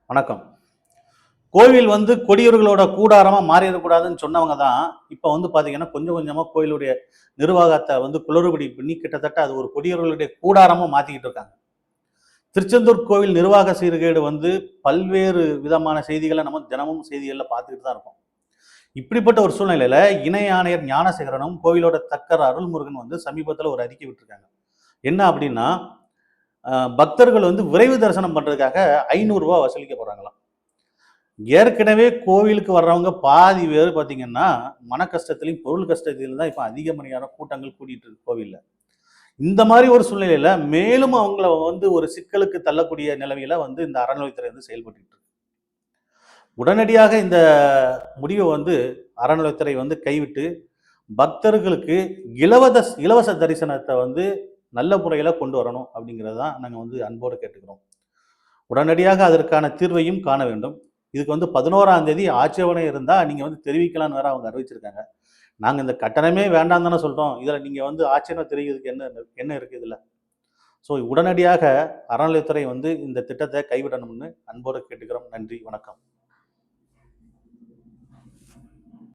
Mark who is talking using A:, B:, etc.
A: வணக்கம். கோவில் கொடியவர்களோட கூடாரமா மாறிடக்கூடாதுன்னு சொன்னவங்க தான், இப்ப பார்த்தீங்கன்னா, கொஞ்சம் கொஞ்சமா கோயிலுடைய நிர்வாகத்த குளறுபடி பண்ணி கிட்டத்தட்ட அது ஒரு கொடியவர்களுடைய கூடாரமா மாத்திக்கிட்டு இருக்காங்க. திருச்செந்தூர் கோவில் நிர்வாக சீர்கேடு பல்வேறு விதமான செய்திகள நம்ம தினமும் செய்திகள்ல பார்த்துக்கிட்டு தான் இருக்கோம். இப்படிப்பட்ட ஒரு சூழ்நிலையில இணை ஆணையர் ஞானசேகரனும், கோவிலோட தக்கர் அருள்முருகன் சமீபத்துல ஒரு அறிக்கை விட்டுருக்காங்க. என்ன அப்படின்னா, பக்தர்கள் விரைவு தரிசனம் பண்றதுக்காக ரூ. 500 வசூலிக்க போறாங்களாம். ஏற்கனவே கோவிலுக்கு வர்றவங்க பாதி பேர் பார்த்தீங்கன்னா, மன கஷ்டத்திலையும், பொருள் கஷ்டத்திலும் தான் இப்ப அதிகப்படியான கூட்டங்கள் கூடிட்டு இருக்கு கோவில்ல. இந்த மாரி ஒரு சூழ்நிலையில மேலும் அவங்கள ஒரு சிக்கலுக்கு தள்ளக்கூடிய நிலைமையில இந்த அறநிலையத்துறை செயல்பட்டுட்டு இருக்கு. உடனடியாக இந்த முடிவை அறநிலையத்துறை கைவிட்டு, பக்தர்களுக்கு இலவச தரிசனத்த நல்ல முறையில கொண்டு வரணும் அப்படிங்கிறது தான் நாங்க அன்போடு கேட்டுக்கிறோம். உடனடியாக அதற்கான தீர்வையும் காண வேண்டும். இதுக்கு 11ஆம் தேதி ஆட்சேபனை இருந்தா நீங்க தெரிவிக்கலாம்னு வேற அவங்க அறிவிச்சிருக்காங்க. நாங்க இந்த கட்டணமே வேண்டாம் தானே சொல்றோம். இதுல நீங்க ஆட்சேபனை தெரிவிக்கிறதுக்கு என்ன இருக்கு இதுல? ஸோ உடனடியாக அறநிலையத்துறை இந்த திட்டத்தை கைவிடணும்னு அன்போடு கேட்டுக்கிறோம். நன்றி, வணக்கம்.